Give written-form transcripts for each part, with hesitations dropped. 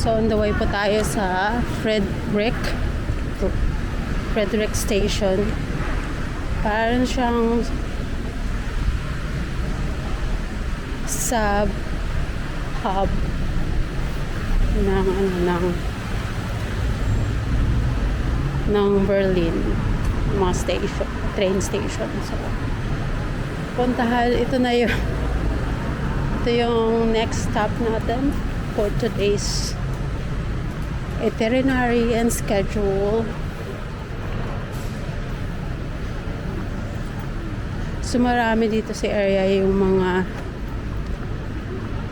So on the way po tayo sa Frederick Station. Parang siyang sub hub ng Berlin, mga station, train station. So puntahan, ito yung next stop natin for today's itinerary and schedule. So marami dito sa area yung mga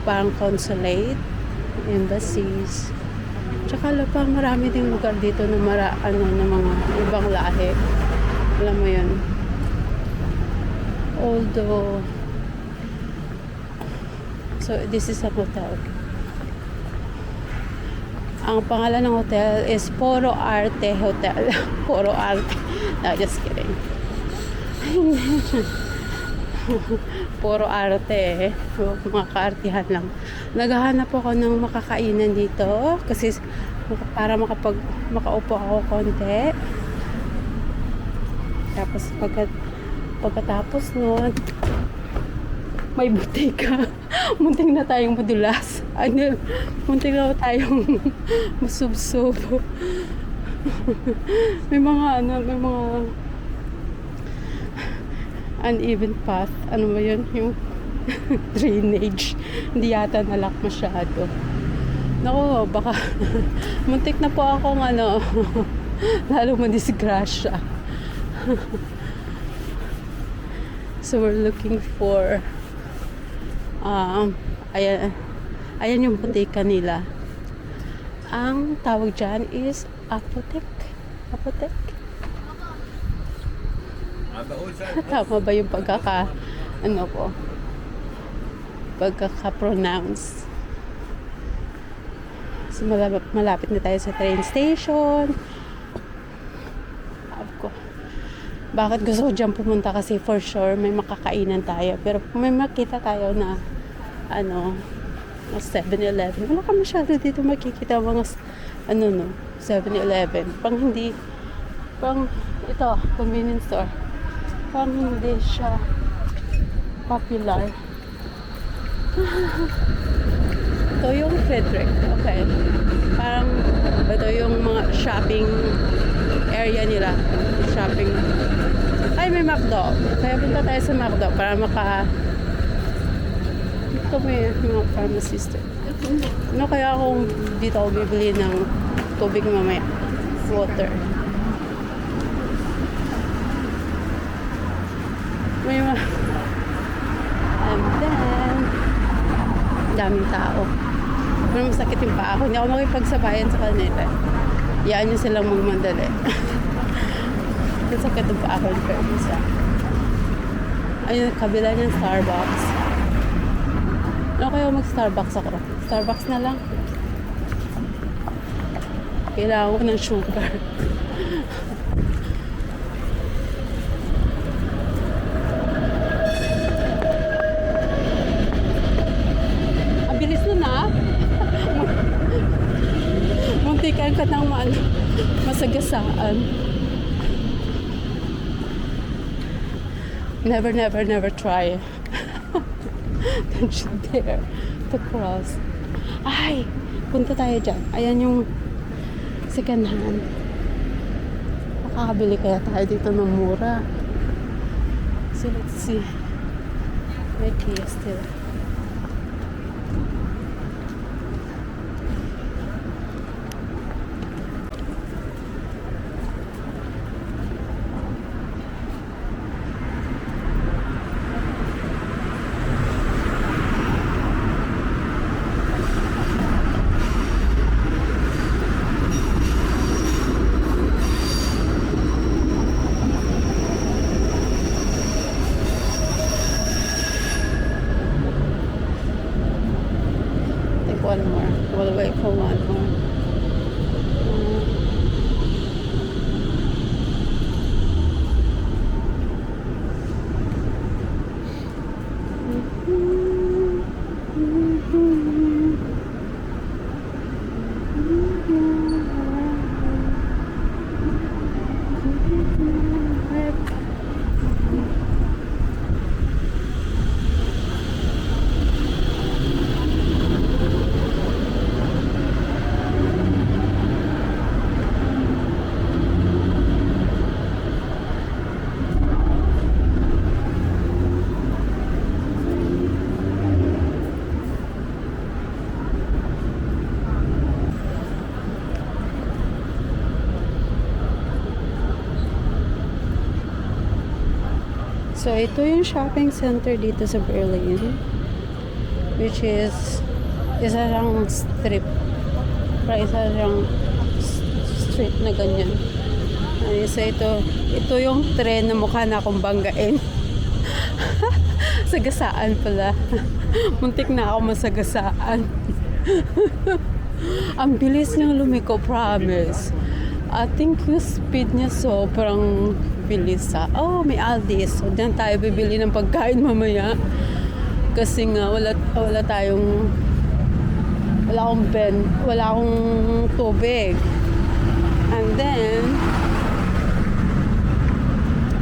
parang consulate, embassies. Tsaka parang marami ding lugar dito na na mga ibang lahi. Alam mo yun. Although, so this is a hotel. Ang pangalan ng hotel is Poro Arte Hotel. Poro Arte. No, just kidding. Puro arte, mga kaartihan lang. Naghahanap ako ng makakainan dito kasi para makaupo ako konti. Tapos pagkatapos nun, may butika. Munting na tayong madulas. Munting na tayong masubsob. may mga uneven path. Ano ba yun? Yung drainage. Hindi yata nalak masyado. Naku, baka muntik na po akong lalo madisgrasya. So we're looking for ayan yung butika nila. Ang tawag dyan is apotek. Tama ba yung pagkaka-pronounce? So malapit na tayo sa train station. Bakit gusto ko dyan pumunta? Kasi for sure may makakainan tayo. Pero kung may makita tayo na 7-Eleven, wala ka masyado dito makikita mga 7-Eleven. Pang ito, convenience store. Parang hindi siya popular. Ito yung Frederick. Okay. Parang ito yung mga shopping area nila. Shopping. Ay, may McDo. Kaya punta tayo sa McDo para ito may mga pharmacist. Kaya kung dito ako bibili ng tubig mamaya. Water. And then daming tao. Pero masakit yung paa ko. Hindi ako makipagsabayan sa kanila. Iyaan nyo silang magmandali. Masakit yung paa ko. Ayun, kabila ng Starbucks. Ano kaya mag-Starbucks ako? Starbucks na lang. Kailangan ko ng sugar. Muntikan ka ng masagasaan. Never try. Don't you dare to cross. Ay, punta tayo dyan. Ayan yung second hand. Makakabili kaya tayo dito ng mura. So let's see. May key still. One more. We'll wait for one more. So, ito yung shopping center dito sa Berlin. Which is, isa siyang strip. Isa siyang street na ganyan. Ay, so, ito yung tren na mukha na akong banggain. Sagasaan pala. Muntik na ako masagasaan. Ang bilis niyang lumiko, promise. I think yung speed niya sobrang bilis ha. Oh, may Aldi's. So, dyan tayo bibili ng pagkain mamaya. Kasi nga, wala akong tubig. And then,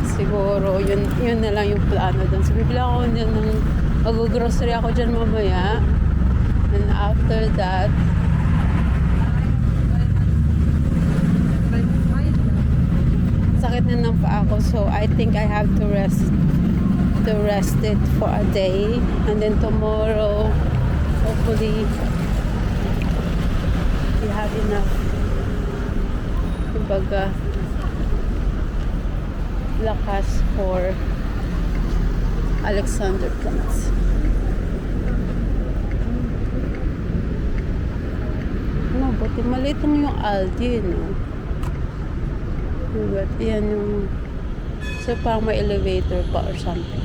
siguro, yun na lang yung plano dun. So, bibili ako dyan mag-grocery ako dyan mamaya. And after that, sakit na ng paa ko, so I think I have to rest it for a day, and then tomorrow hopefully we have enough kumbaga lakas for Alexanderplatz. No, buti maliit lang yung Aldi, no? But yan yung so parang may elevator pa or something.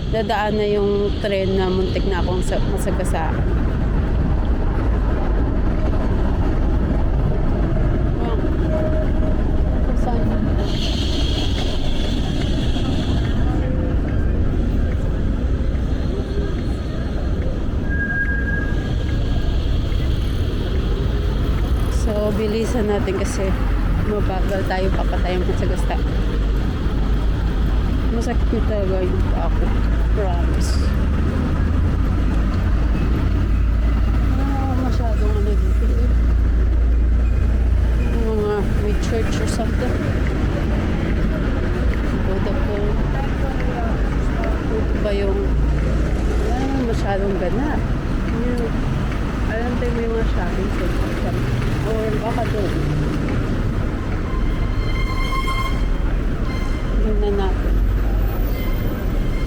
Dadaan na yung tren na muntik na akong masagasaan. Saan? So bilisan natin kasi mabagal tayo, papatayang masagasta. Masakit na talaga yung paa ko. Promise. Masyadong ano dito. Mga may church or something. Vodafone. Ito ba yung masyadong gana. Alam tayo may mga shopping center. Or baka doon. Tingnan natin.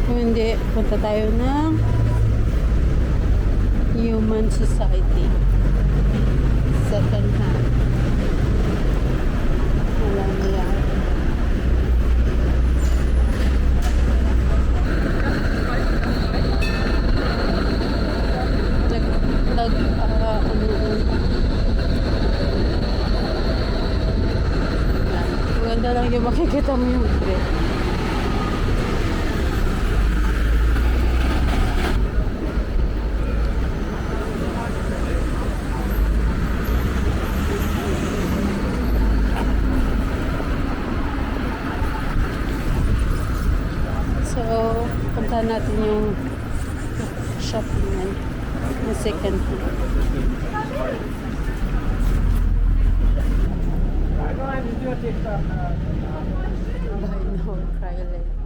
Kung hindi, punta tayo ng Human Society. Second hand. Wala na yan. Maganda lang yung makikita mo yung bread. So, punta natin yung shopping na second hand. Buy now, try later.